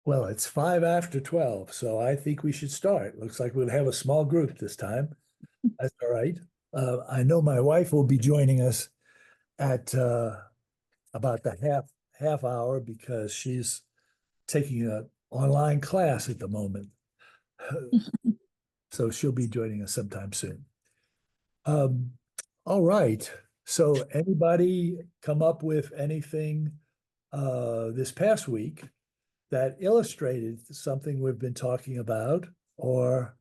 Well, it's 5 after 12, so I think we should start. Looks like we'll have a small group this time. That's all right. I know my wife will be joining us at about the half hour because she's taking an online class at the moment. So she'll be joining us sometime soon. Um, all right. So anybody come up with anything this past week that illustrated something we've been talking about or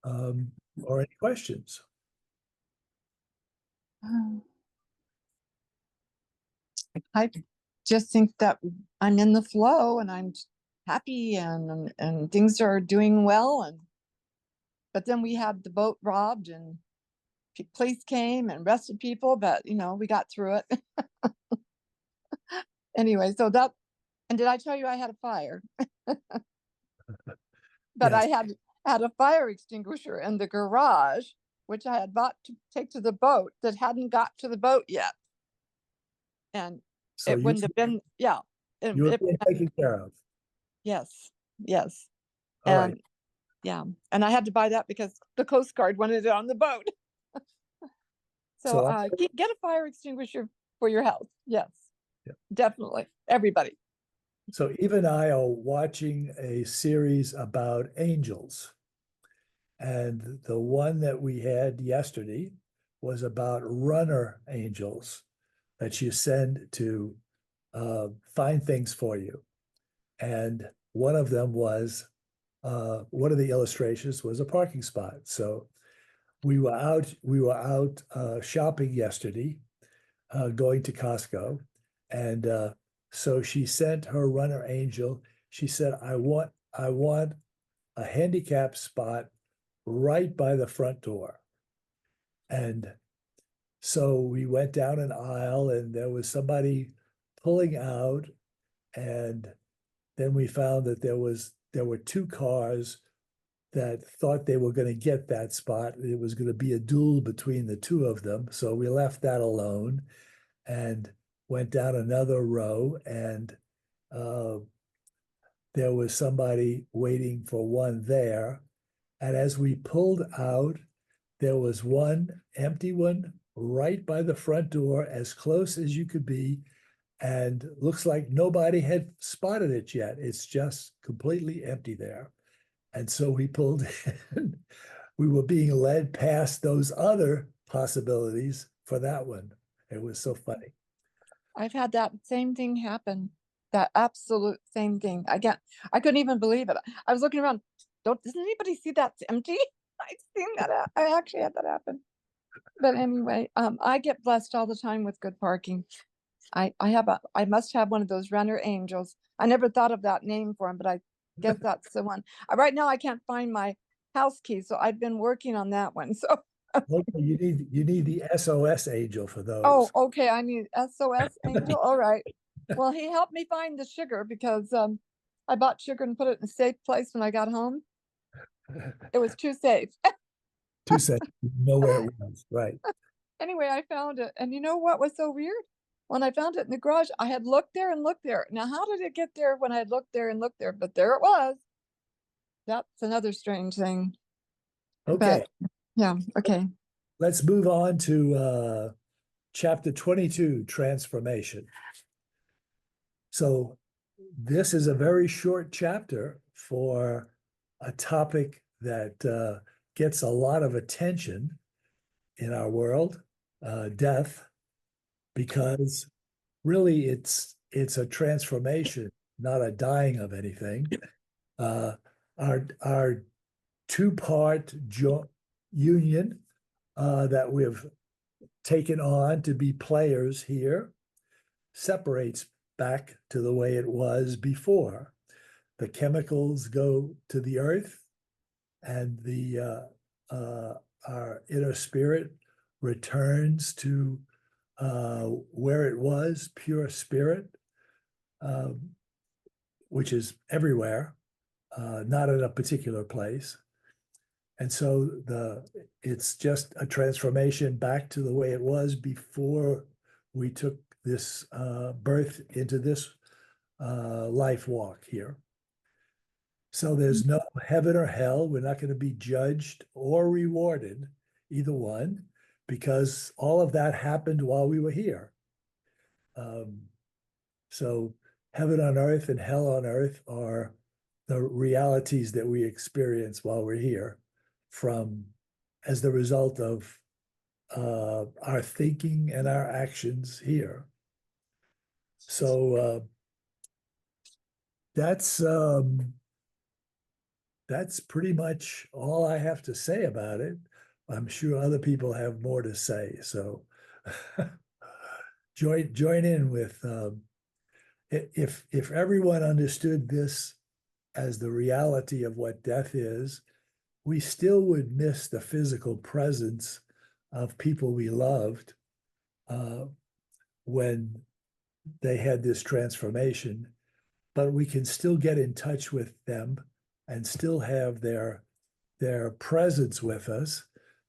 um, or any questions? Um, I just think that I'm in the flow and I'm happy and things are doing well. And but then we had the boat robbed and police came and arrested people, but we got through it. Anyway, so that, and did I tell you I had a fire? But Yes. I had a fire extinguisher in the garage, which I had bought to take to the boat that hadn't got to the boat yet. And So it wouldn't have been, yeah. you were being taken care of. Yes, yes. All right. And yeah, and I had to buy that because the Coast Guard wanted it on the boat. So So get a fire extinguisher for your house. Yes, yeah. definitely. Everybody. So Eve and I are watching a series about angels. And the one that we had yesterday was about runner angels that you send to find things for you. And one of them was one of the illustrations was a parking spot. So we were out shopping yesterday, going to Costco, and so she sent her runner angel. She said, I want a handicap spot right by the front door. And so we went down an aisle and there was somebody pulling out, and then we found that there were two cars that thought they were going to get that spot. It was going to be a duel between the two of them. So we left that alone and went down another row, and uh, there was somebody waiting for one there. And as we pulled out, there was one empty one right by the front door, as close as you could be. And looks like nobody had spotted it yet. It's just completely empty there. And so we pulled in. We were being led past those other possibilities for that one. It was so funny. I've had that same thing happen. That absolute same thing. I couldn't even believe it. I was looking around. Doesn't anybody see that's empty? I've seen that. I actually had that happen. But anyway, I get blessed all the time with good parking. I must have one of those runner angels. I never thought of that name for him, but I guess that's the one. Right now I can't find my house key, so I've been working on that one. So Okay, you need the SOS angel for oh, those. okay, I need SOS angel. All right. Well, he helped me find the sugar because I bought sugar and put it in a safe place when I got home. It was too safe. 2 seconds, you know where it was, right? Anyway, I found it. And you know what was so weird? When I found it in the garage, I had looked there and looked there. Now, how did it get there when I had looked there and looked there? But there it was. That's another strange thing. Okay, But yeah, okay. let's move on to chapter 22, transformation. So this is a very short chapter for a topic that gets a lot of attention in our world, death, because really it's a transformation, not a dying of anything. Our two-part union that we've taken on to be players here separates back to the way it was before. The chemicals go to the earth, and our inner spirit returns to where it was, pure spirit, um, which is everywhere, not in a particular place. And so it's just a transformation back to the way it was before we took this birth into this life walk here. So there's no heaven or hell. We're not going to be judged or rewarded, either one, because all of that happened while we were here. Um, so heaven on earth and hell on earth are the realities that we experience while we're here from as the result of our thinking and our actions here. So that's that's pretty much all I have to say about it. I'm sure other people have more to say. So join in with if everyone understood this as the reality of what death is, we still would miss the physical presence of people we loved uh, when they had this transformation, but we can still get in touch with them and still have their presence with us,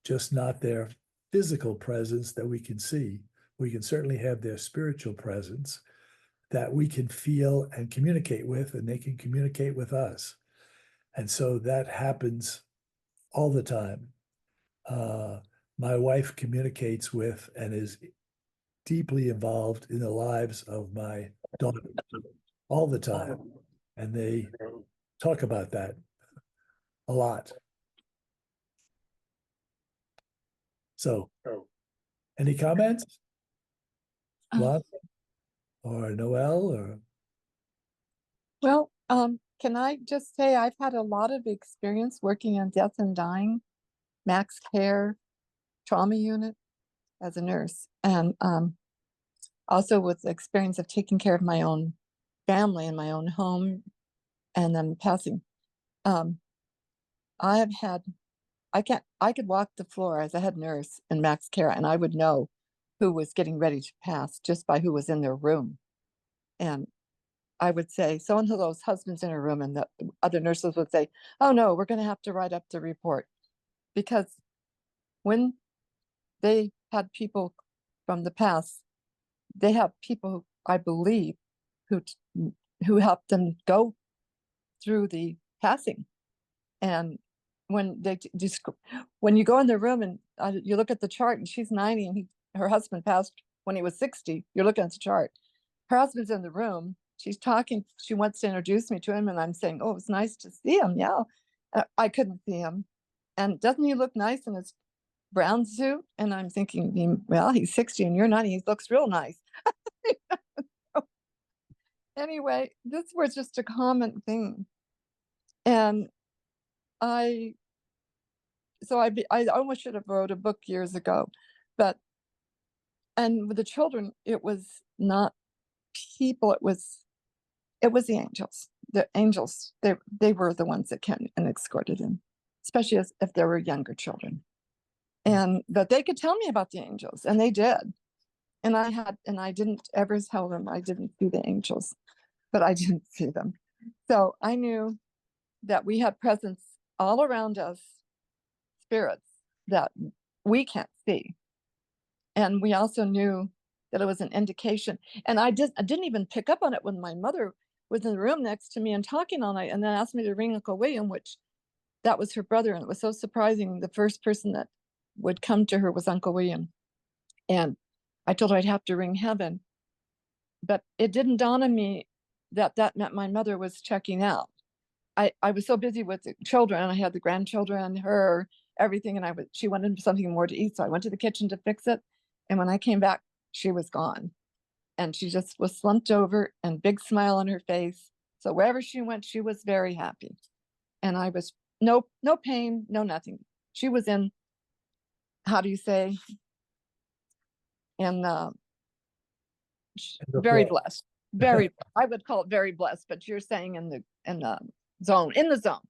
just not their physical presence that we can see. We can certainly have their spiritual presence that we can feel and communicate with, and they can communicate with us. And so that happens all the time. Uh, my wife communicates with and is deeply involved in the lives of my daughter all the time. And they talk about that a lot. So, any comments, Uh, Lon or Noel or Well, can I just say I've had a lot of experience working on death and dying, max care, trauma unit as a nurse, and also with the experience of taking care of my own family in my own home and then passing. Um, I have had, I could walk the floor as a head nurse in max care and I would know who was getting ready to pass just by who was in their room. And I would say, so and so's husband's in her room, and the other nurses would say, oh no, we're going to have to write up the report. Because when they had people from the past, they have people, I believe, who who helped them go through the passing. And when they just when you go in the room and you look at the chart, and she's 90 and her husband passed when he was 60, you're looking at the chart. Her husband's in the room. She's talking. She wants to introduce me to him, and I'm saying, "Oh, it's nice to see him." Yeah, I couldn't see him, and doesn't he look nice in his brown suit? And I'm thinking, well, he's 60 and you're 90. He looks real nice. Anyway, this was just a common thing, and I I almost should have wrote a book years ago, but and with the children, it was not people. It was the angels. The angels, they were the ones that came and escorted him, especially as if there were younger children. And but they could tell me about the angels, and they did. And I didn't ever tell them I didn't see the angels, but I didn't see them. So I knew that we had presence all around us, spirits that we can't see. And we also knew that it was an indication. And I didn't even pick up on it when my mother was in the room next to me and talking all night, and then asked me to ring Uncle William, which that was her brother. And it was so surprising. The first person that would come to her was Uncle William. And I told her I'd have to ring heaven. But it didn't dawn on me that that meant my mother was checking out. I was so busy with the children. I had the grandchildren, her, everything. And she wanted something more to eat. So I went to the kitchen to fix it. And when I came back, she was gone. And she just was slumped over and big smile on her face. So wherever she went, she was very happy. And I was no pain, no nothing. She was in, how do you say, in the very floor? blessed. Very, I would call it very blessed, but you're saying in the zone, in the zone.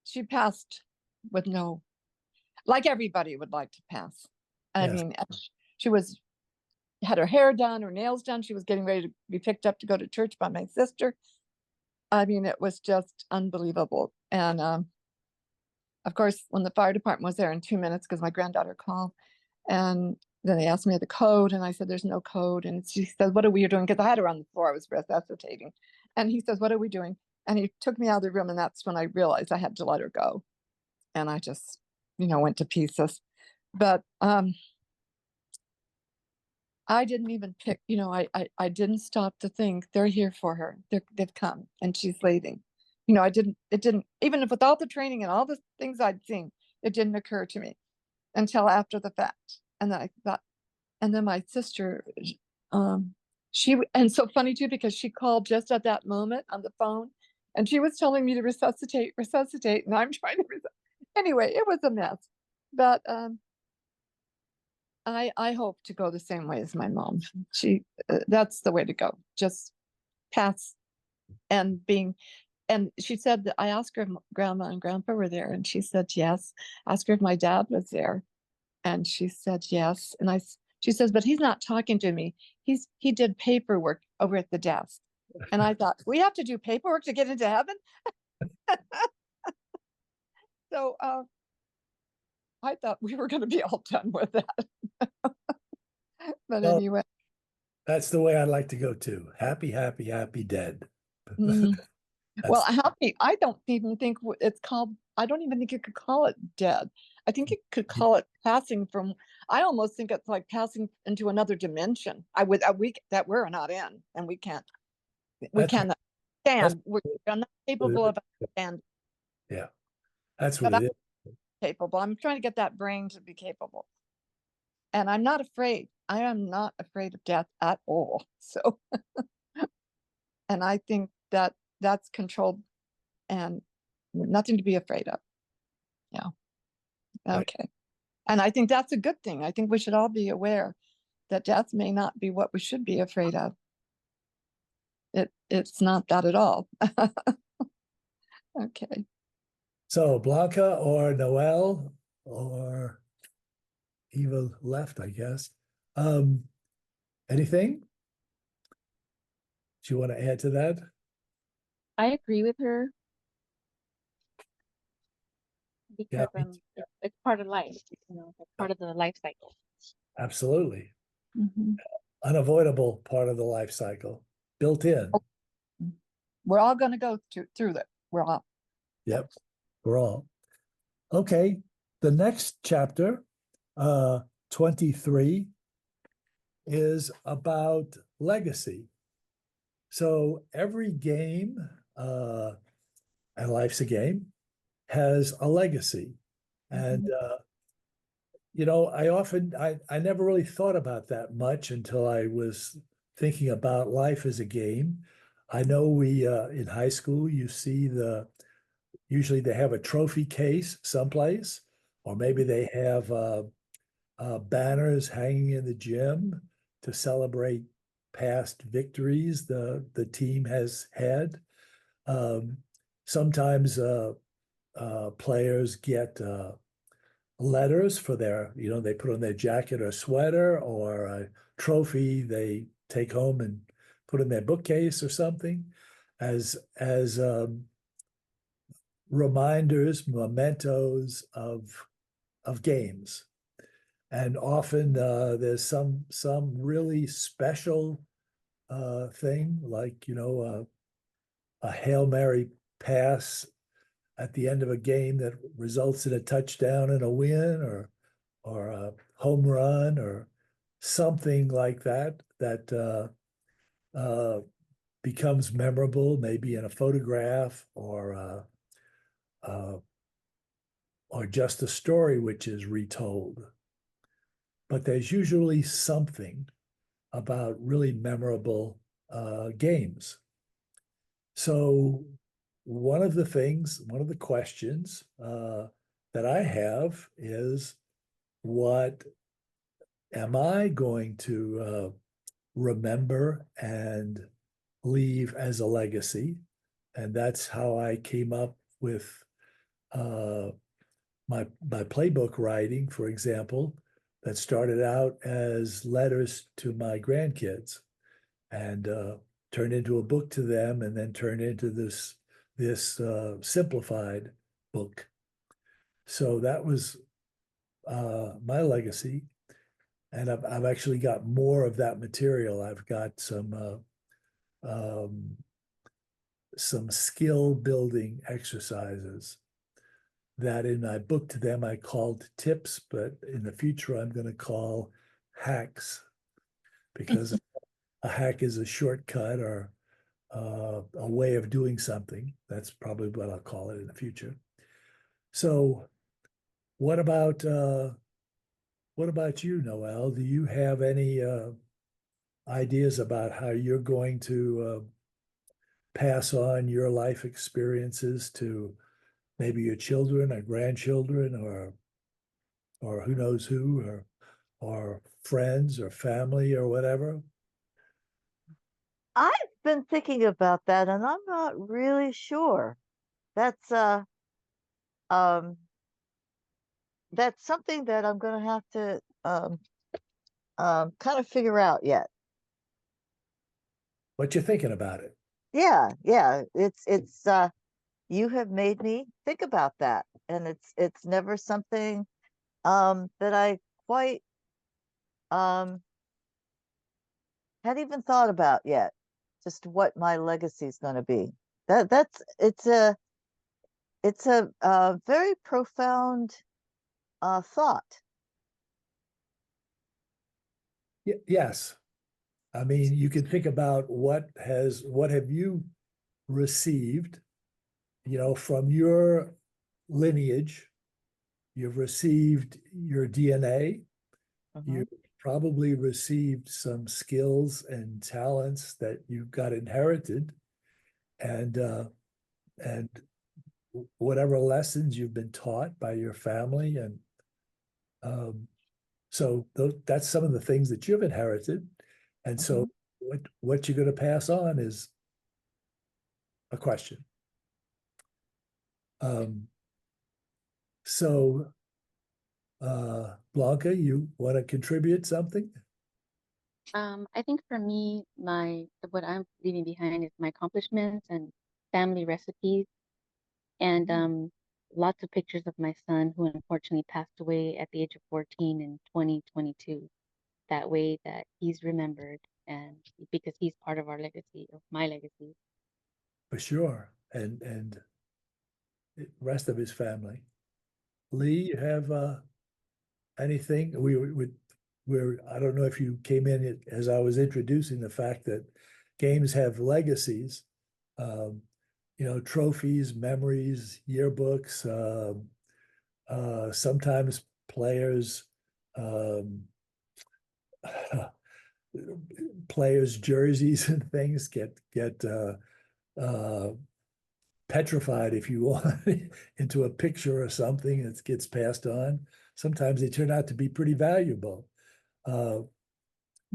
She passed with no, like everybody would like to pass. I Yes. mean, she was had her hair done, her nails done. She was getting ready to be picked up to go to church by my sister. I mean, it was just unbelievable. And of course, when the fire department was there in 2 minutes, because my granddaughter called, and then they asked me the code, and I said, "There's no code." And she said, "What are we doing?" Because I had her on the floor. I was resuscitating, and he says, "What are we doing?" And he took me out of the room, and that's when I realized I had to let her go. And I just, went to pieces. But I didn't even pick, I didn't stop to think they're here for her. They've come and she's leaving. It didn't, even if with all the training and all the things I'd seen, it didn't occur to me until after the fact. And then I thought, and then my sister, um, and so funny too, because she called just at that moment on the phone and she was telling me to resuscitate, resuscitate. And I'm trying to, anyway, it was a mess. But, I hope to go the same way as my mom. That's the way to go. Just pass and being, and she said that I asked her if grandma and grandpa were there, and she said yes. Asked her if my dad was there, and she said yes. And she says, but he's not talking to me. He did paperwork over at the desk. And I thought, we have to do paperwork to get into heaven. So I thought we were going to be all done with that. But Well, anyway. that's the way I like to go too. Happy, happy, happy, dead. Mm. Well, That's happy, I don't even think it's called, I don't even think you could call it dead. I think you could call it passing from, I almost think it's like passing into another dimension. That we're not in, and we that's can't that's stand. We're not what capable it of understanding, yeah, that's what but it I'm is. capable. I'm trying to get that brain to be capable. And I'm not afraid. I am not afraid of death at all. So, and I think that that's controlled and nothing to be afraid of. Yeah. Right. Okay. And I think that's a good thing. I think we should all be aware that death may not be what we should be afraid of. It's not that at all. Okay. So Blanca or Noel or Eva left, I guess. Um, anything? Do you want to add to that? I agree with her Yeah, because it's part of life, it's part of the life cycle. absolutely. Mhm. Unavoidable part of the life cycle, built in. We're all going to go through that. We're all. Yep, we're all. Okay, the next chapter, 23, is about legacy. So every game, and life's a game, has a legacy. And I never really thought about that much until I was thinking about life as a game. I know we in high school you see usually they have a trophy case someplace, or maybe they have banners hanging in the gym to celebrate past victories the team has had. Um, Sometimes players get letters for they put on their jacket or sweater, or a trophy they take home and put in their bookcase or something as reminders, mementos of games. And often there's some really special thing, like a Hail Mary pass at the end of a game that results in a touchdown and a win, or a home run, or something like that becomes memorable, maybe in a photograph, uh, or just a story which is retold. But there's usually something about really memorable games. So one of the questions that I have is, what am I going to remember and leave as a legacy? And that's how I came up with uh, my playbook writing, for example, that started out as letters to my grandkids, and turned into a book to them, and then turned into this simplified book. So that was my legacy, and I've actually got more of that material. I've got some some skill building exercises that in my book to them I called tips, but in the future I'm going to call hacks, because a hack is a shortcut or a way of doing something. That's probably what I'll call it in the future. So what about you, Noel? Do you have any ideas about how you're going to pass on your life experiences to maybe your children or grandchildren, or who knows who, or friends or family or whatever? I've been thinking about that and I'm not really sure. That's um that's something that I'm gonna have to kind of figure out yet. What you thinking about it? Yeah, it's you have made me think about that. And it's never something that I quite um had even thought about yet, just what my legacy is gonna be. That's it's a very profound thought. Yes. I mean, you can think about what have you received, from your lineage. You've received your DNA. Mhm. You've probably received some skills and talents that you got inherited, and and whatever lessons you've been taught by your family, and um, so that's some of the things that you've inherited, and so Mhm. what you're going to pass on is a question. Um, so, Blanca, you want to contribute something? I think for me, what I'm leaving behind is my accomplishments and family recipes, and lots of pictures of my son, who unfortunately passed away at the age of 14 in 2022. That way that he's remembered, and because he's part of our legacy, of my legacy. For sure, and the rest of his family. Lee, you have anything? We're I don't know if you came in as I was introducing the fact that games have legacies, um, trophies, memories, yearbooks. Sometimes players um, players' jerseys and things get petrified, if you want, into a picture or something that gets passed on. Sometimes they turn out to be pretty valuable, uh,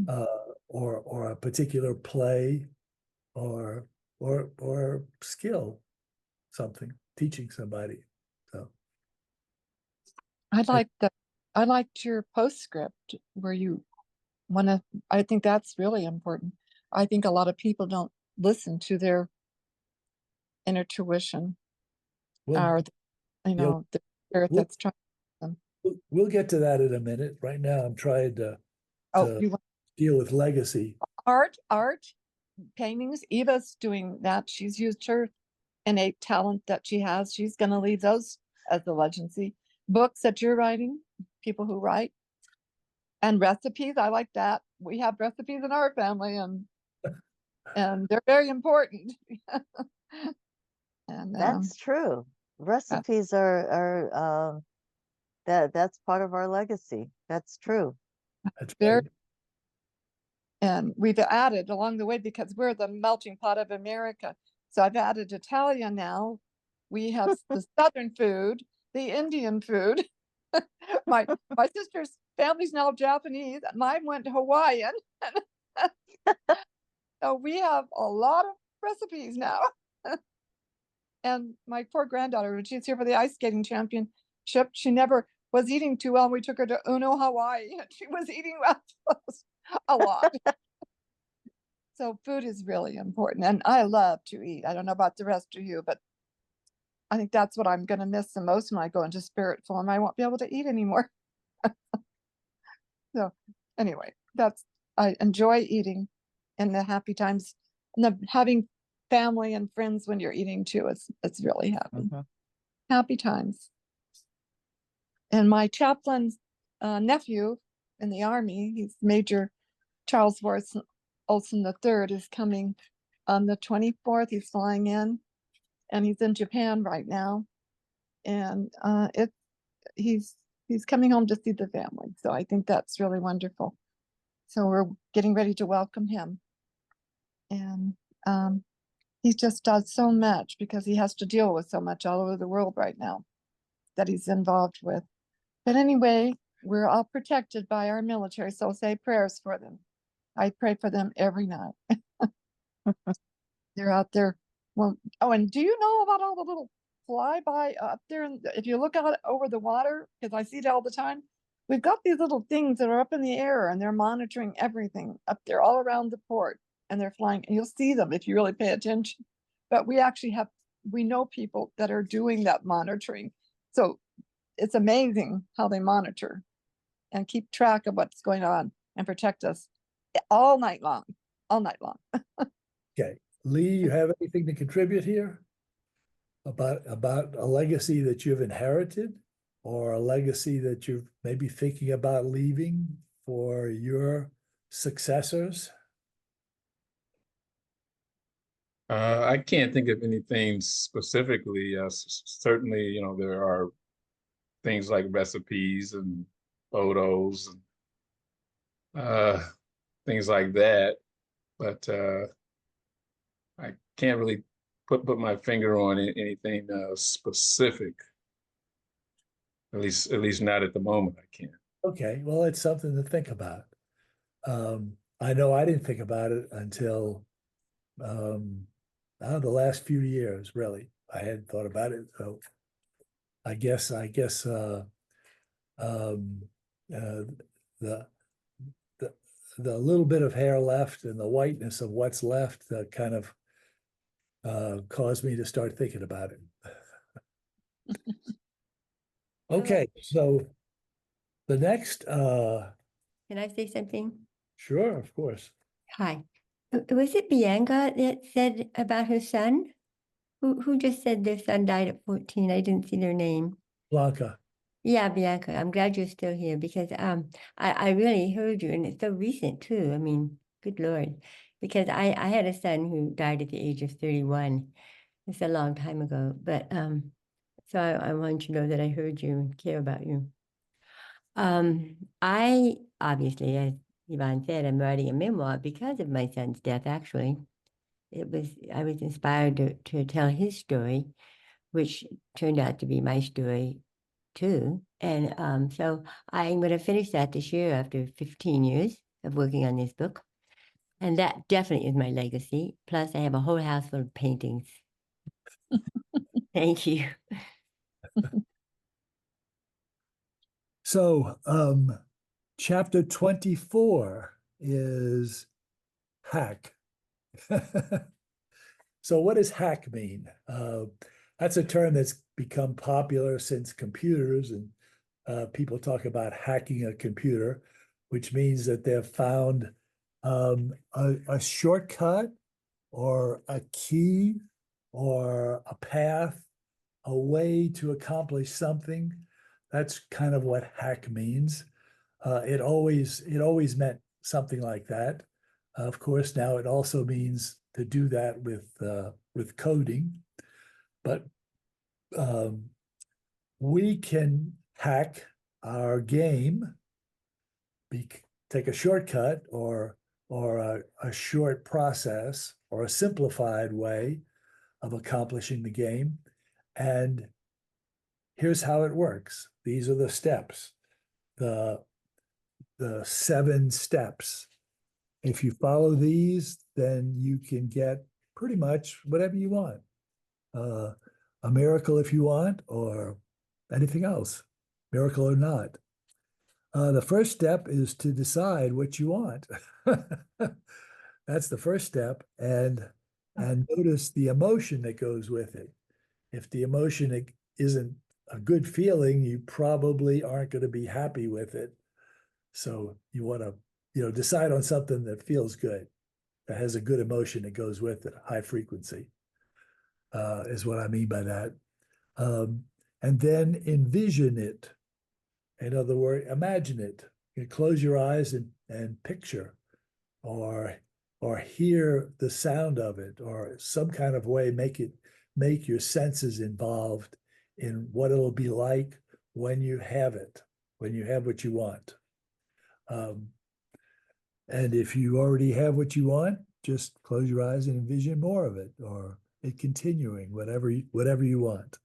uh, or a particular play, or or skill, something teaching somebody. So I I, like I liked your postscript where you want to, I think that's really important. I think a lot of people don't listen to their inner tuition, we'll or, you know the spirit we'll that's trying them. we'll get to that in a minute. Right now, I'm trying Oh, to you want deal with legacy. art, paintings. Eva's doing that. She's used her innate talent that she has. She's going to leave those as the legacy. Books that you're writing, people who write, and recipes. I like that. We have recipes in our family, and they're very important. And That's true. Recipes are that's part of our legacy. That's true. That's very, right. and we've added along the way because we're the melting pot of America. So I've added Italian now. We have the Southern food, the Indian food. My sister's family's now Japanese. Mine went Hawaiian. So we have a lot of recipes now. And my poor granddaughter, when she's here for the ice skating championship, she never was eating too well. We took her to Uno, Hawaii. She was eating a lot. So food is really important. And I love to eat. I don't know about the rest of you, but I think that's what I'm going to miss the most when I go into spirit form. I won't be able to eat anymore. So anyway, I enjoy eating and the happy times and the having family and friends when you're eating too. It's really happy. Happy times. And my chaplain's nephew in the Army, he's Major Charles Olson III, is coming on the 24th. He's flying in, and he's in Japan right now. And he's coming home to see the family. So I think that's really wonderful. So we're getting ready to welcome him. And he just does so much because he has to deal with so much all over the world right now that he's involved with. But anyway, we're all protected by our military, so say prayers for them. I pray for them every night. They're out there. Well, oh, and do you know about all the little flyby up there? And if you look out over the water, because I see it all the time, we've got these little things that are up in the air, and they're monitoring everything up there all around the port, and they're flying, and you'll see them if you really pay attention. But we actually we know people that are doing that monitoring. So it's amazing how they monitor and keep track of what's going on and protect us all night long, all night long. Okay, Lee, you have anything to contribute here about a legacy that you've inherited, or a legacy that you're maybe thinking about leaving for your successors? I can't think of anything specifically. Certainly, you know, there are things like recipes and photos and things like that, but I can't really put my finger on anything specific. At least not at the moment. I can't. Okay, well, it's something to think about. I know I didn't think about it until the last few years, really. I hadn't thought about it, so I guess the little bit of hair left and the whiteness of what's left kind of caused me to start thinking about it. Okay, so the next Can I say something? sure, of course. Hi. Was it Bianca that said about her son? Who just said their son died at 14? I didn't see their name. Blanca. Yeah, Bianca, I'm glad you're still here because I really heard you, and it's so recent too. I mean, good Lord. Because I had a son who died at the age of 31. It's a long time ago. But so I want you to know that I heard you and care about you. I obviously, as Yvonne said, I'm writing a memoir because of my son's death, actually. I was inspired to tell his story, which turned out to be my story too. And so I'm going to finish that this year after 15 years of working on this book. And that definitely is my legacy. Plus, I have a whole house full of paintings. Thank you. So chapter 24 is hack. So what does hack mean? That's a term that's become popular since computers, and people talk about hacking a computer, which means that they've found a shortcut or a key or a path, a way to accomplish something. That's kind of what hack means. It always meant something like that. Of course, now it also means to do that with coding, but we can hack our game, take a shortcut or a short process or a simplified way of accomplishing the game. And here's how it works. These are the steps, the 7 steps. If you follow these, then you can get pretty much whatever you want. A miracle if you want, or anything else, miracle or not. The first step is to decide what you want. That's the first step, and notice the emotion that goes with it. If the emotion isn't a good feeling, you probably aren't going to be happy with it. So you want to, decide on something that feels good. that has a good emotion that goes with it, high frequency, is what I mean by that. And then envision it. In other words, imagine it. You close your eyes and picture, or hear the sound of it, or some kind of way make your senses involved in what it'll be like when you have it, when you have what you want. And if you already have what you want, just close your eyes and envision more of it, or it continuing, whatever you want.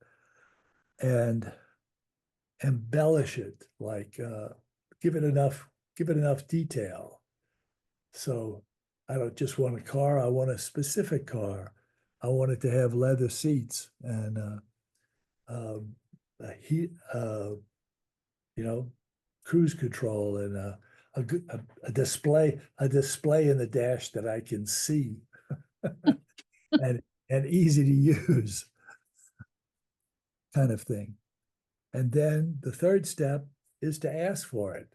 And embellish it, like give it enough detail. So I don't just want a car, I want a specific car. I want it to have leather seats and cruise control and a display in the dash that I can see and easy to use, kind of thing. And then the third step is to ask for it.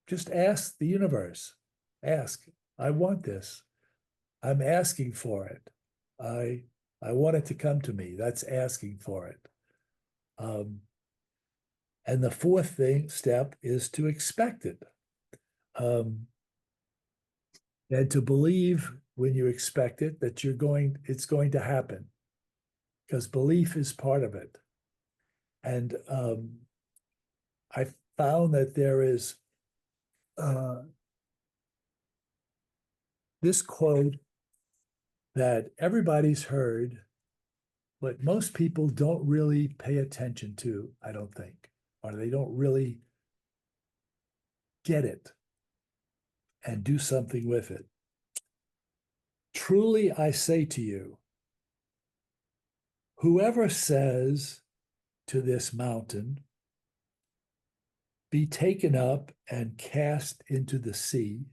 Just ask the universe. Ask, I want this. I'm asking for it. I want it to come to me. That's asking for it. And the fourth step is to expect it. And to believe when you expect it that it's going to happen, because belief is part of it. And I found that there is this quote that everybody's heard, but most people don't really pay attention to, I don't think, or they don't really get it and do something with it. Truly, I say to you, whoever says to this mountain, be taken up and cast into the sea,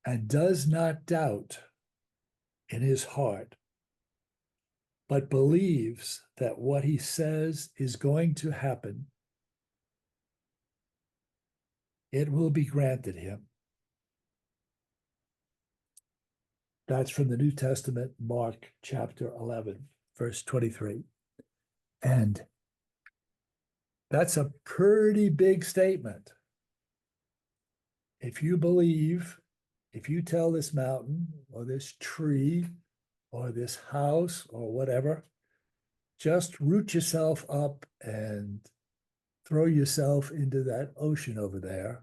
and does not doubt in his heart, but believes that what he says is going to happen, it will be granted him. That's from the New Testament, Mark chapter 11, verse 23. And that's a pretty big statement. If you believe, if you tell this mountain or this tree or this house or whatever, just root yourself up and throw yourself into that ocean over there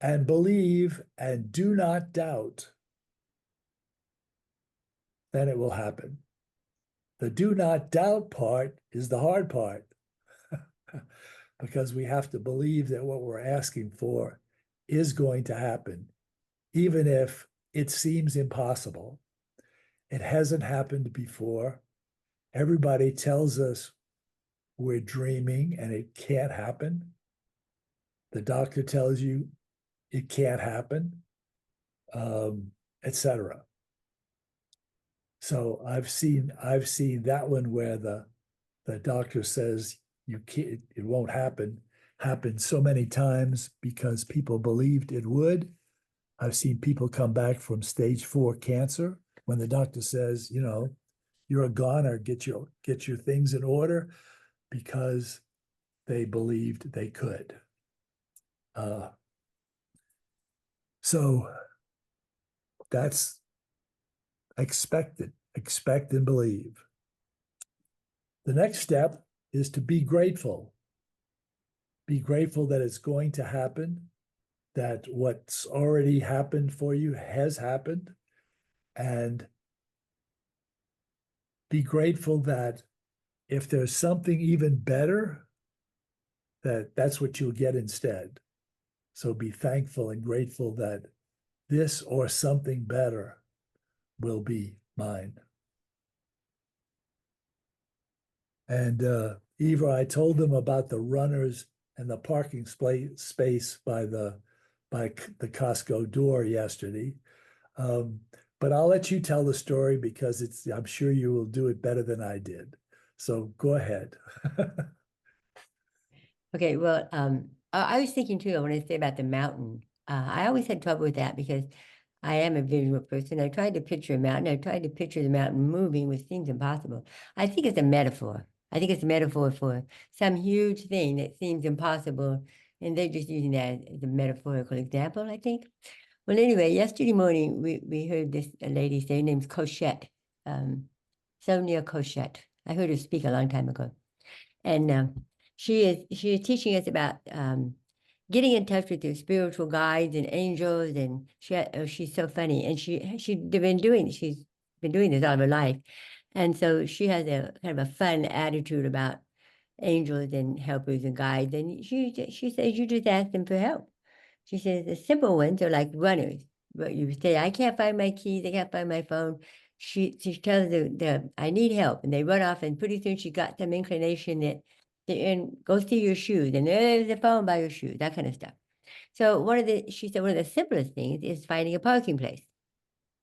and believe and do not doubt, then it will happen. The do not doubt part is the hard part because we have to believe that what we're asking for is going to happen, even if it seems impossible. It hasn't happened before. Everybody tells us we're dreaming and it can't happen. The doctor tells you it can't happen, etc. So I've seen that one where the doctor says you can't, it won't happen so many times because people believed it would. I've seen people come back from stage 4 cancer when the doctor says, you're a goner, get your things in order, because they believed they could. So that's expect and believe. The next step is to be grateful. Be grateful that it's going to happen, that what's already happened for you has happened, and be grateful that if there's something even better, that's what you'll get instead. So be thankful and grateful that this or something better will be mine. And Eva, I told them about the runners and the parking space by the Costco door yesterday. But I'll let you tell the story because I'm sure you will do it better than I did. So go ahead. Okay, well, I was thinking too, when I say about the mountain, I always had trouble with that because I am a visual person. I tried to picture a mountain. I tried to picture the mountain moving, which seems impossible. I think it's a metaphor. I think it's a metaphor for some huge thing that seems impossible. And they're just using that as a metaphorical example, I think. Well, anyway, yesterday morning, we heard this lady say, her name's Cochette, Sonia Cochette. I heard her speak a long time ago. And she is teaching us about getting in touch with your spiritual guides and angels. And she's so funny. And she's been doing this all of her life. And so she has a kind of a fun attitude about angels and helpers and guides. And she says you just ask them for help. She says the simple ones are like runners. But you say, I can't find my keys, I can't find my phone. She tells them, I need help. And they run off, and pretty soon she got some inclination that go see your shoes. And there's the phone by your shoes, that kind of stuff. So she said one of the simplest things is finding a parking place,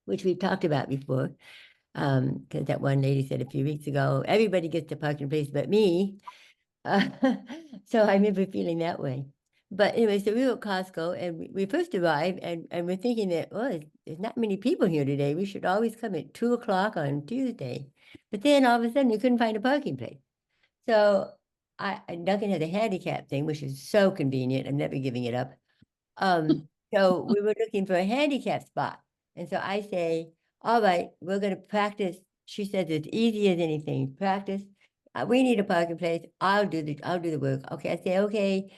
which we've talked about before. Because that one lady said a few weeks ago, everybody gets a parking place but me. So I remember feeling that way. But anyway, so we were at Costco, and we first arrived, and we're thinking that, well, there's not many people here today. We should always come at 2 o'clock on Tuesday. But then all of a sudden, we couldn't find a parking place. So Duncan had a handicap thing, which is so convenient. I'm never giving it up. So we were looking for a handicap spot. And so I say, all right, we're going to practice. She says it's easy as anything. Practice. We need a parking place. I'll do the work. Okay, I say, okay.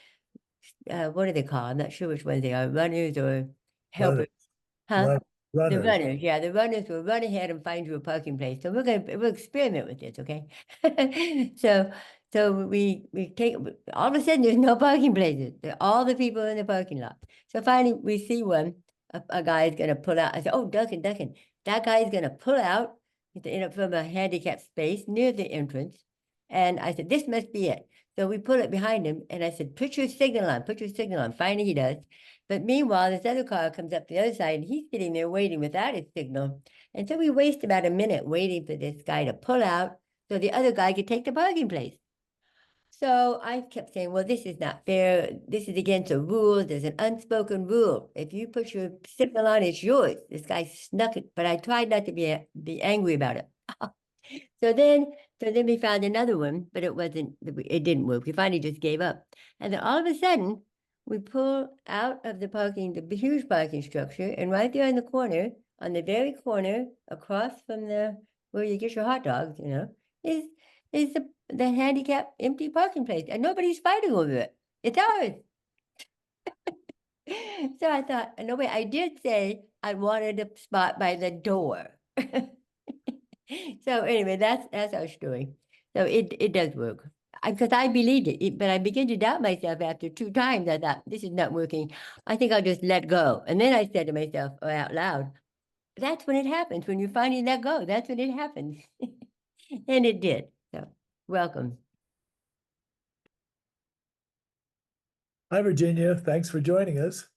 What are they called? I'm not sure which ones they are, runners or helpers. Huh? The Runners. runners, yeah, the runners will run ahead and find you a parking place. So we'll experiment with this, okay? So we take, all of a sudden there's no parking places. All the people in the parking lot. So finally we see one, a guy is gonna pull out. I said, oh, Duncan, that guy is gonna pull out from a handicap space near the entrance. And I said, this must be it. So we pull it behind him, and I said, put your signal on. Finally he does. But meanwhile, this other car comes up the other side, and he's sitting there waiting without his signal. And so we waste about a minute waiting for this guy to pull out so the other guy could take the parking place. So I kept saying, well, this is not fair. This is against the rules. There's an unspoken rule. If you put your signal on, it's yours. This guy snuck it, but I tried not to be angry about it. So then we found another one, but it didn't work. We finally just gave up. And then all of a sudden, we pull out of the huge parking structure, and right there in the corner, on the very corner, across from where you get your hot dogs, is the handicap empty parking place, and nobody's fighting over it. It's ours. So I thought, no way, I did say I wanted a spot by the door. So anyway, that's our story. So it does work. Because I believed it, but I began to doubt myself after 2 times. I thought, this is not working. I think I'll just let go. And then I said to myself out loud, that's when it happens. When you finally let go, that's when it happens. And it did. So welcome. Hi, Virginia. Thanks for joining us.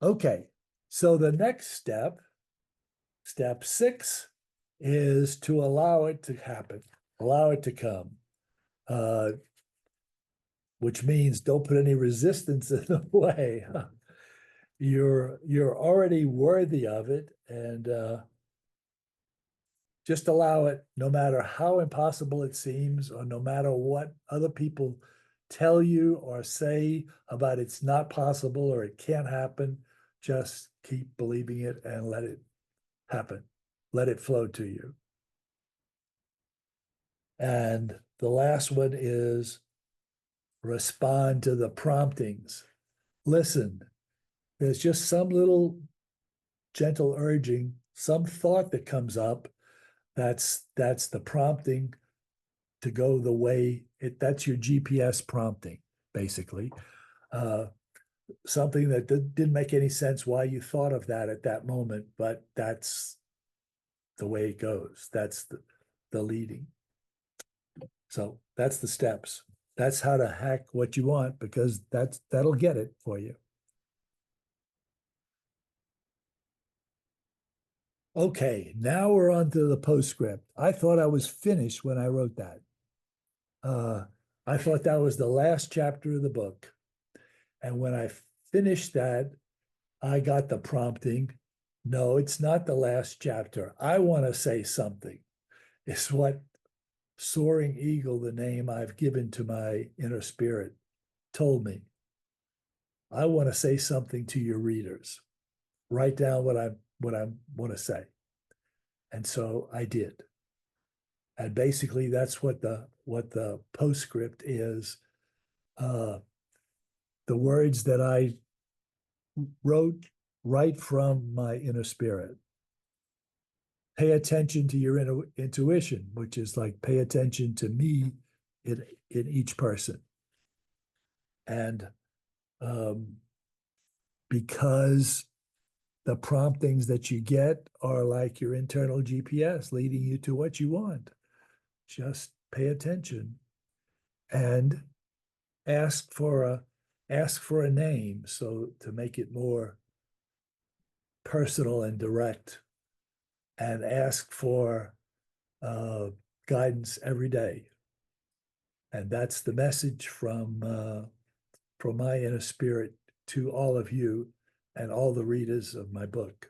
Okay, so the next step 6, is to allow it to happen, allow it to come, which means don't put any resistance in the way. You're already worthy of it, and just allow it, no matter how impossible it seems, or no matter what other people tell you or say about it's not possible or it can't happen. Just keep believing it and let it happen. Let it flow to you. And the last one is respond to the promptings. Listen, there's just some little gentle urging, some thought that comes up. That's the prompting to go the way that's your GPS prompting, basically. Something that didn't make any sense why you thought of that at that moment, but that's the way it goes. That's the leading. So that's the steps. That's how to hack what you want, because that'll get it for you. Okay, now we're on to the postscript. I thought I was finished when I wrote that. I thought that was the last chapter of the book. And when I finished that, I got the prompting. No, it's not the last chapter. I want to say something. It's what Soaring Eagle, the name I've given to my inner spirit, told me. I want to say something to your readers. Write down what I want to say. And so I did. And basically that's what the postscript is. The words that I wrote right from my inner spirit. Pay attention to your intuition, which is like pay attention to me in each person. And because the promptings that you get are like your internal GPS leading you to what you want. Just pay attention and ask for a name, so to make it more personal and direct, and ask for guidance every day. And that's the message from my inner spirit to all of you and all the readers of my book.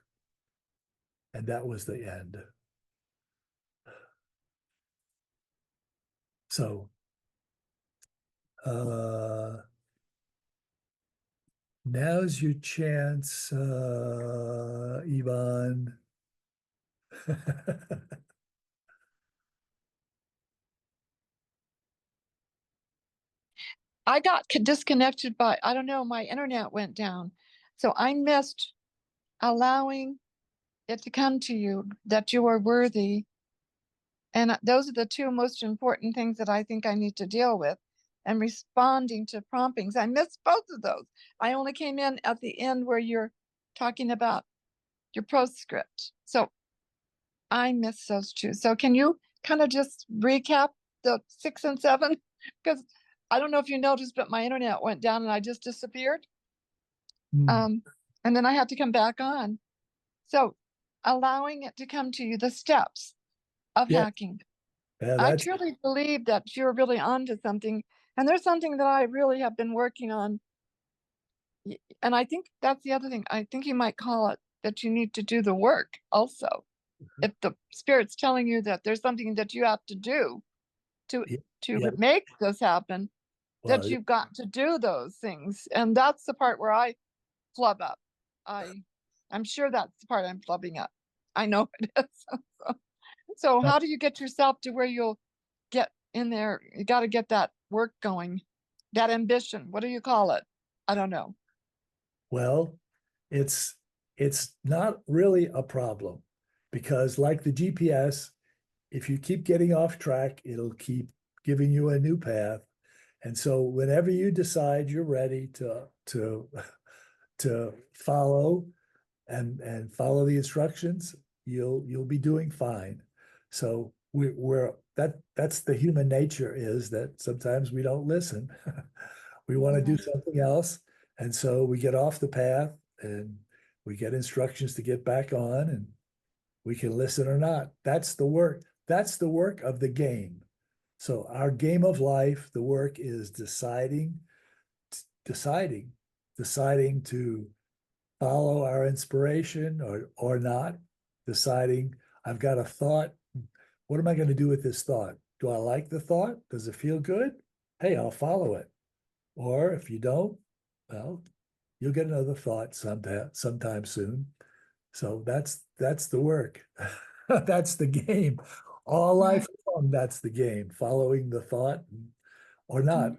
And that was the end. So now's your chance, Yvonne. I got disconnected by, I don't know, my internet went down. So I missed allowing it to come to you that you are worthy. And those are the two most important things that I think I need to deal with, and responding to promptings. I missed both of those. I only came in at the end where you're talking about your postscript. So I missed those two. So can you kind of just recap the 6 and 7? Because I don't know if you noticed, but my internet went down and I just disappeared. Hmm. And then I had to come back on. So allowing it to come to you, the steps of Yeah. hacking. Yeah, I that's truly believe that you're really onto something. And there's something that I really have been working on. And I think that's the other thing. I think you might call it that you need to do the work also. If the spirit's telling you that there's something that you have to do to yeah. make this happen, that Well, you've got to do those things. And that's the part where I flub up. I'm sure that's the part I'm flubbing up. I know it is. So how do you get yourself to where you'll get in there? You got to get that work going, that ambition. What do you call it? I don't know. well, it's not really a problem, because like the GPS, if you keep getting off track, it'll keep giving you a new path. And so whenever you decide you're ready to follow and follow the instructions, you'll be doing fine. So that's the human nature, is that sometimes we don't listen. We want to do something else. And so we get off the path and we get instructions to get back on, and we can listen or not. That's the work. That's the work of the game. So our game of life, the work is deciding to follow our inspiration or not, deciding I've got a thought. What am I going to do with this thought? Do I like the thought? Does it feel good? Hey, I'll follow it. Or if you don't, well, you'll get another thought sometime soon. So that's the work. That's the game. All life long, that's the game. Following the thought or not,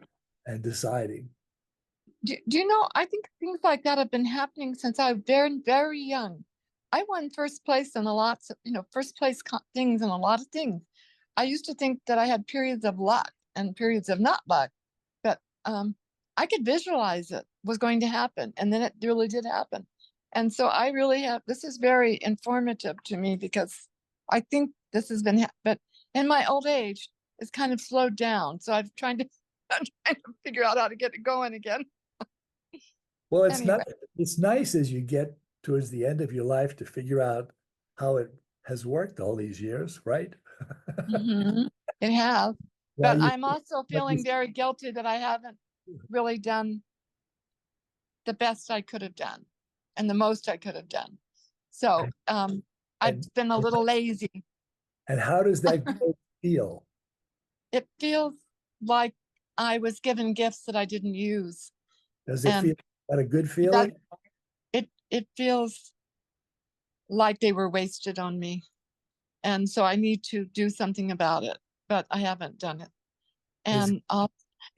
and deciding. Do you know, I think things like that have been happening since I was very, very young. I won first place in a lot of, first place things in a lot of things. I used to think that I had periods of luck and periods of not luck, but I could visualize it was going to happen, and then it really did happen. And so I really have, this is very informative to me, because I think this has been, but in my old age, it's kind of slowed down. So I'm trying to figure out how to get it going again. Well, it's Anyway. not. It's nice as you get towards the end of your life to figure out how it has worked all these years, right? Mhm. It has. Well, But you- I'm also you feeling very guilty that I haven't really done the best I could have done and the most I could have done. So I've and- been a little lazy. And how does that guilt feel? It feels like I was given gifts that I didn't use. Does it And feel like a good feeling? It feels like they were wasted on me. And so I need to do something about it, but I haven't done it. Is- And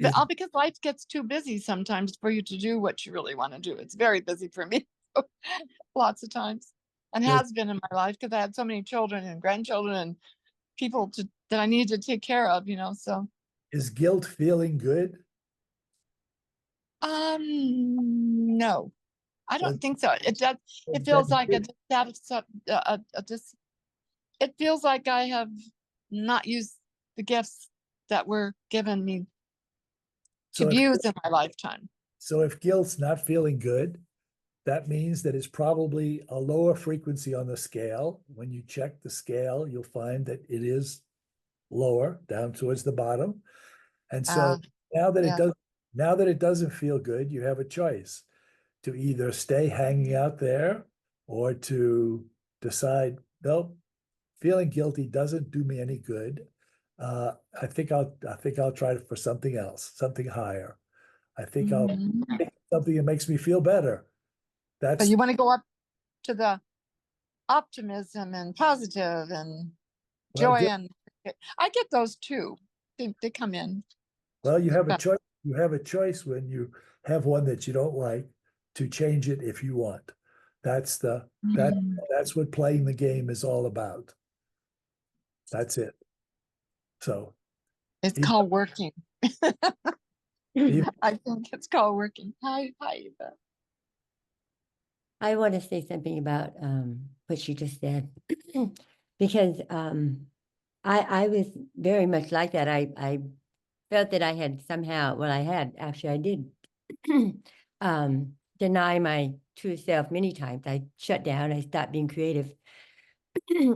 is- because life gets too busy sometimes for you to do what you really want to do. It's very busy for me lots of times, and Does- has been in my life because I had so many children and grandchildren and people that I needed to take care of, so Is guilt feeling good? no, I Does- don't think so. It does feels that like guilt- it feels like I have not used the gifts that were given me So to if, use in my lifetime. so if guilt's not feeling good, that means that it's probably a lower frequency on the scale. When you check the scale, you'll find that it is lower down towards the bottom. And so Uh, now that yeah. it doesn't feel good, you have a choice to either stay hanging out there or to decide, nope, feeling guilty doesn't do me any good. I think I'll try for something else, something higher. I think I'll Mhm. pick something that makes me feel better. But That's you want to go up to the optimism and positive and well, joy, good. and I get those too. They come in. Well, you have a But- choice. You have a choice when you have one that you don't like to change it if you want. That's Mhm. that's what playing the game is all about. That's it. So It's Eva, called working. Eva, I think it's called working. Hi, Eva. I want to say something about what you just said, because I was very much like that. I felt that I had somehow, well, I did deny my true self many times. I shut down. I stopped being creative,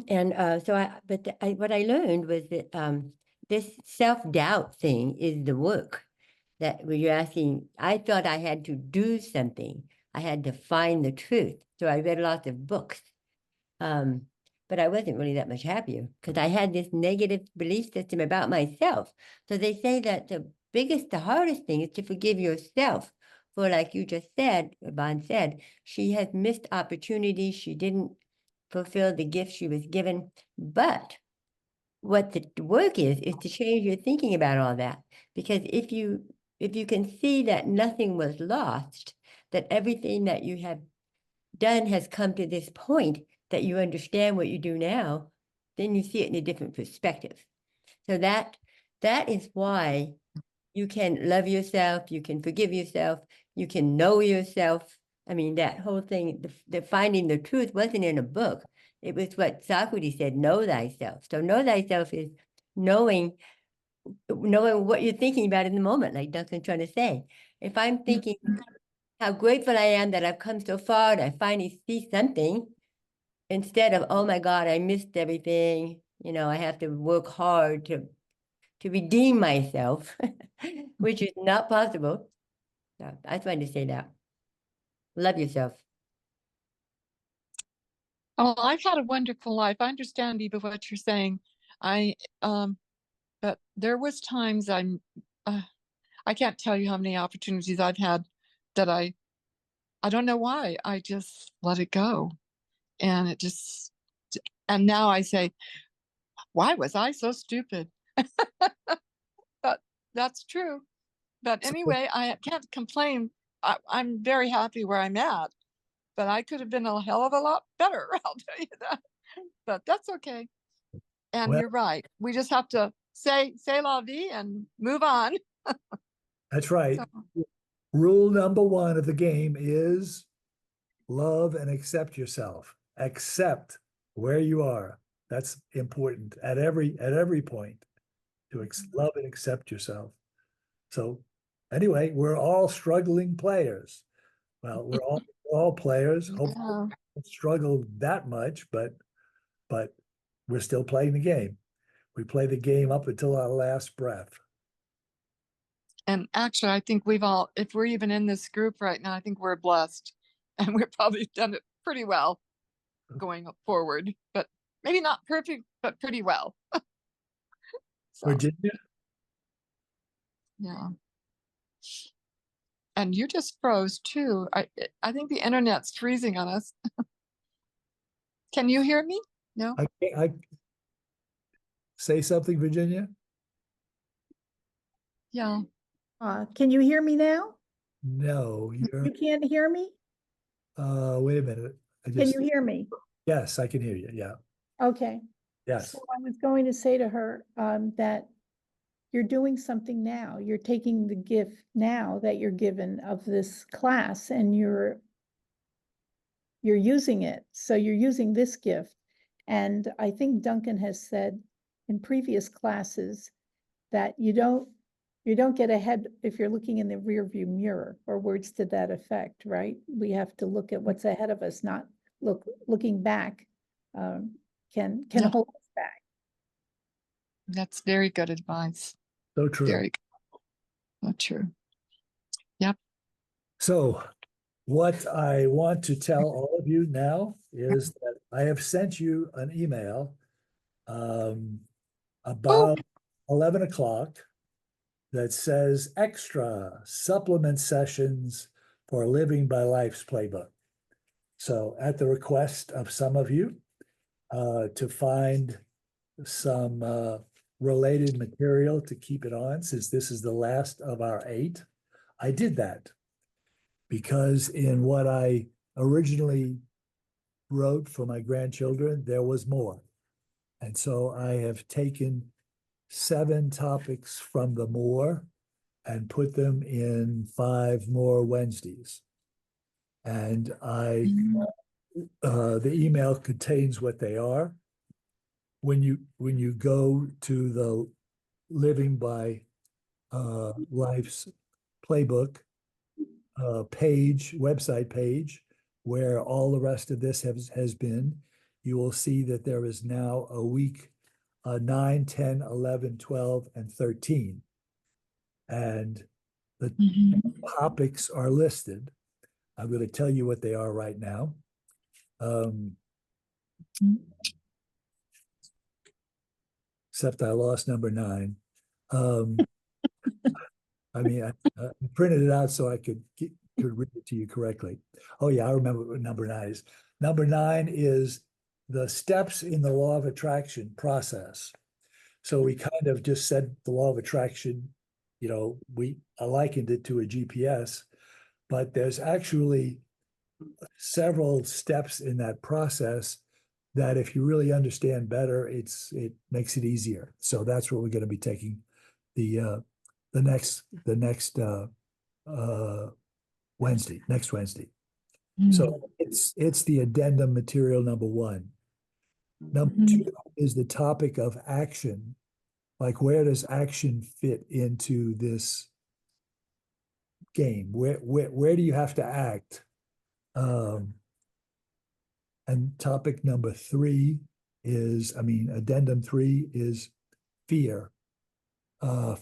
and what I learned was that this self-doubt thing is the work that when you're asking. I thought I had to do something. I had to find the truth. So I read lots of books. But I wasn't really that much happier because I had this negative belief system about myself. So they say that the hardest thing is to forgive yourself for, like you just said, Yvonne said, she has missed opportunities. She didn't fulfill the gift she was given. But what the work is to change your thinking about all that. Because if you can see that nothing was lost, that everything that you have done has come to this point that you understand what you do now, then you see it in a different perspective. So that is why you can love yourself, you can forgive yourself, you can know yourself. I mean, that whole thing, the finding the truth wasn't in a book. It was what Socrates said, know thyself. So know thyself is knowing what you're thinking about in the moment, like Duncan's trying to say. If I'm thinking how grateful I am that I've come so far and I finally see something, instead of, oh my God, I missed everything, I have to work hard to redeem myself, which is not possible. So I just wanted to say that. Love yourself. Oh, I've had a wonderful life. I understand, Eva, what you're saying. But there was times I can't tell you how many opportunities I've had that I don't know why. I just let it go. And and now I say, why was I so stupid? But that's true. But anyway, I can't complain. I'm very happy where I'm at, but I could have been a hell of a lot better. I'll tell you that. But that's okay. And Well- you're right. We just have to say la vie and move on. that's right. So, Rule number one of the game is love and accept yourself. Accept where you are. That's important at every point to love and accept yourself. So anyway, we're all struggling players. Well, we're all players. Hopefully yeah. don't struggle that much, but we're still playing the game. We play the game up until our last breath. And actually, I think we've all, if we're even in this group right now, I think we're blessed. And we've probably done it pretty well going forward, but maybe not perfect, but pretty well. So, Virginia? yeah. And you just froze too. I think the internet's freezing on us. Can you hear me? No? I say something, Virginia? Yeah. Can you hear me now? No, you're, You can't hear me? wait a minute. Can you hear me? Yes, I can hear you. Yeah, Okay. yes. So I was going to say to her that you're doing something now. You're taking the gift now that you're given of this class and you're using it. So you're using this gift. And I think Duncan has said in previous classes that you don't get ahead if you're looking in the rear view mirror, or words to that effect, right? We have to look at what's ahead of us, not looking back can Yeah. hold us back. That's very good advice. So true. Very good. So true. So what I want to tell all of you now is that I have sent you an email about 11 o'clock that says extra supplement sessions for Living by Life's Playbook. So at the request of some of you to find some related material to keep it on, since this is the last of our 8, I did that. Because in what I originally wrote for my grandchildren, there was more. And so I have taken 7 topics from the more and put them in 5 more Wednesdays. And the email contains what they are. When you go to the Living by Life's Playbook website page, where all the rest of this has been, you will see that there is now a week 9, 10, 11, 12, and 13. And the topics are listed. I'm going to tell you what they are right now. Except I lost number 9. I mean, I printed it out so I could read it to you correctly. Oh yeah, I remember what number 9 is. Number 9 is the steps in the law of attraction process. So we kind of just said the law of attraction, I likened it to a GPS, but there's actually several steps in that process that if you really understand better, it makes it easier. So that's what we're going to be taking the next Wednesday, next Wednesday. So it's the addendum material number 1. Number 2 is the topic of action. Like, where does action fit into this game? Where do you have to act? And topic number 3 is, addendum 3 is fear.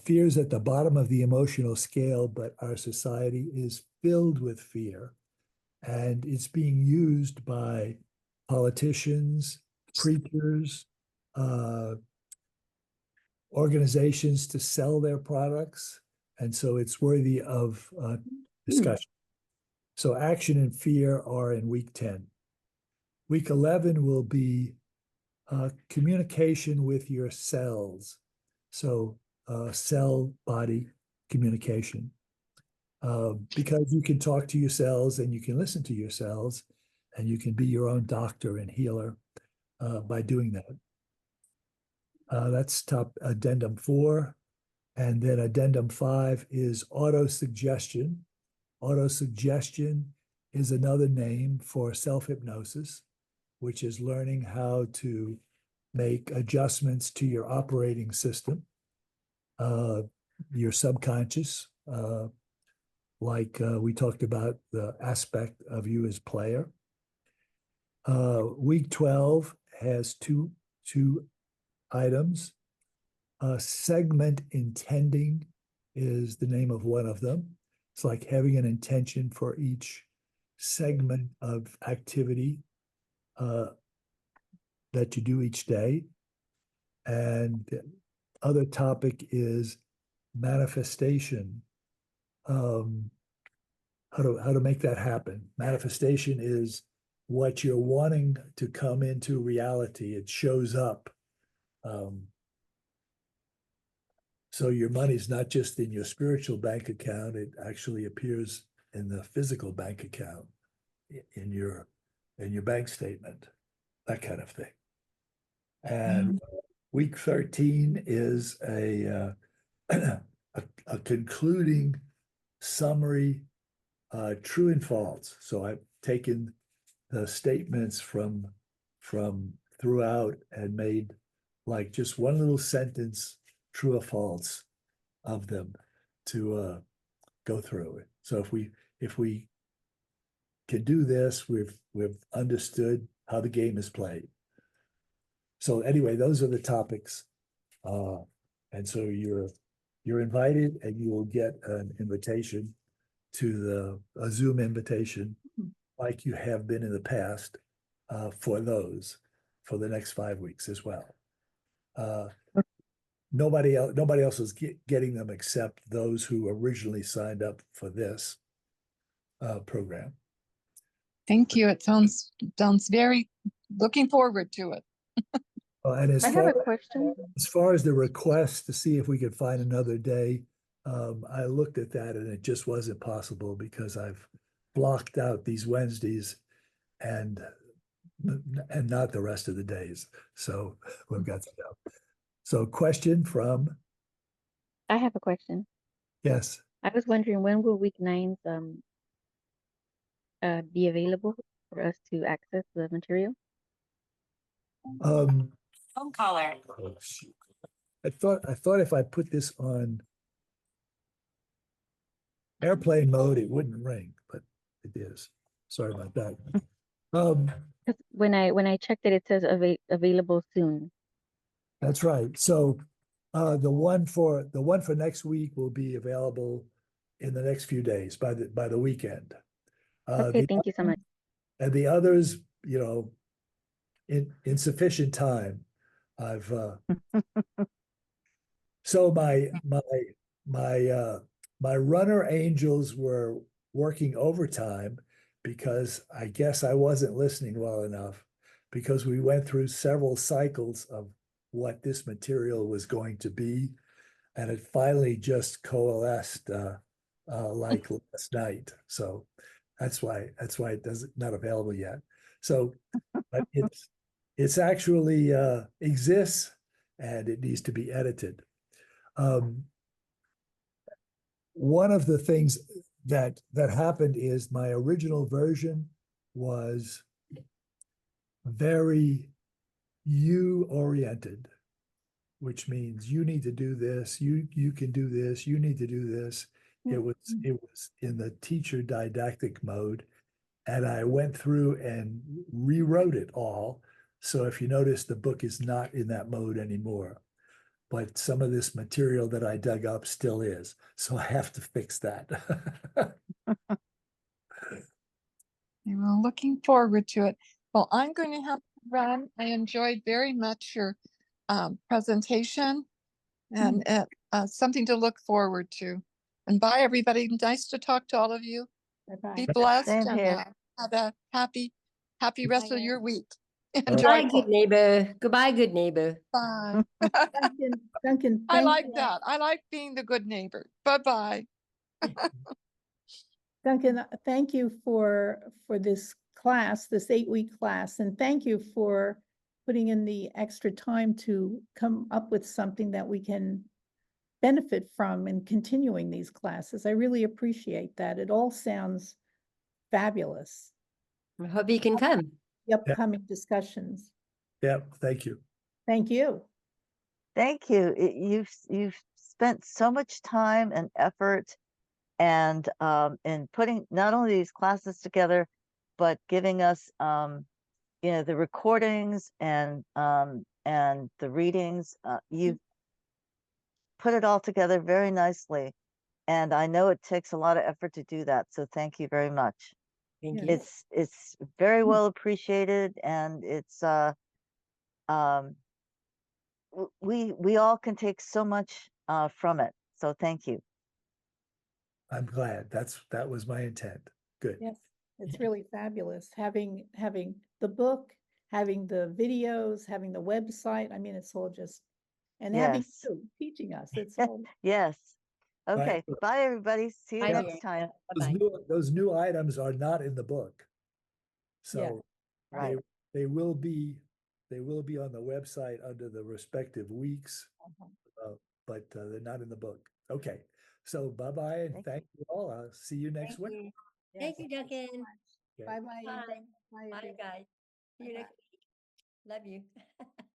Fear is at the bottom of the emotional scale, but our society is filled with fear. And it's being used by politicians, preachers, organizations to sell their products. And so it's worthy of discussion. So action and fear are in week 10. Week 11 will be communication with your cells. So cell-body communication. Because you can talk to your cells and you can listen to your cells, and you can be your own doctor and healer by doing that. That's top addendum 4. And then addendum 5 is autosuggestion. Autosuggestion is another name for self-hypnosis, which is learning how to make adjustments to your operating system, your subconscious, like we talked about the aspect of you as player. Week 12 has two items. Segment intending is the name of one of them. It's like having an intention for each segment of activity that you do each day. And the other topic is manifestation. How to make that happen. Manifestation is what you're wanting to come into reality. It shows up. So your money's not just in your spiritual bank account, it actually appears in the physical bank account, in your bank statement, that kind of thing. And week 13 is a concluding summary, true and false. So I've taken the statements from throughout and made like just one little sentence, true or false, of them to go through it. So if we can do this, we've understood how the game is played. So anyway, those are the topics, and so you're invited, and you will get an invitation to a Zoom invitation, like you have been in the past, for the next 5 weeks as well. Nobody else is getting them except those who originally signed up for this program. Thank you. It sounds very, looking forward to it. And I have a question. as far as the request to see if we could find another day, I looked at that and it just wasn't possible because I've blocked out these Wednesdays and not the rest of the days. So we've got to go. So question from? I have a question. Yes. I was wondering, when will week 9's be available for us to access the material? Phone caller. Oh, shoot. I thought if I put this on airplane mode, it wouldn't ring, but it is. Sorry about that. 'Cause when I checked it, it says available soon. That's right. So the one for next week will be available in the next few days by the weekend. Okay, thank you so much. And the others, in sufficient time. I've so my runner angels were working overtime because I guess I wasn't listening well enough, because we went through several cycles of what this material was going to be, and it finally just coalesced like last night. So that's why it doesn't not available yet. So but it's actually exists, and it needs to be edited. One of the things that happened is my original version was very you oriented, which means you need to do this, you can do this, you need to do this. It was in the teacher didactic mode, and I went through and rewrote it all. So if you notice, the book is not in that mode anymore, but some of this material that I dug up still is. So I have to fix that. We're looking forward to it. Well, I'm going to have to run. I enjoyed very much your presentation, and something to look forward to. And bye, everybody. Nice to talk to all of you. Bye-bye. Be blessed Same and here. have a happy rest of your week. Goodbye, Enjoy. good neighbor. Goodbye, good neighbor. Bye. Duncan, I thank like you. that. I like being the good neighbor. Bye-bye. Duncan, thank you for this class, this 8-week class, and thank you for putting in the extra time to come up with something that we can benefit from in continuing these classes. I really appreciate that. It all sounds fabulous. I hope you can come. The upcoming discussions. Yeah, thank you. Thank you. Thank you. You've spent so much time and effort and in putting not only these classes together, but giving us the recordings and the readings. put it all together very nicely. And I know it takes a lot of effort to do that. So thank you very much. Thank Yeah. you. It's very Mm. well appreciated, and it's um we all can take so much from it. So thank you. I'm glad. That was my intent. Good. Yes, it's really fabulous having the book, having the videos, having the website. I mean, it's all just, and having Yes. you teaching us. It's all Yes. Bye. Okay. Bye, everybody. See you Bye, next dear. time. Bye-bye. Those new items are not in the book. Yeah. So Right. they will be on the website under the respective weeks, but they're not in the book. Okay. So bye-bye and Thank thank you all. I'll see you next Thank week. you. Thank you, Duncan. Okay. Bye bye. Bye. Bye, Bye, everyone. guys. See you Bye-bye. next week. Love you.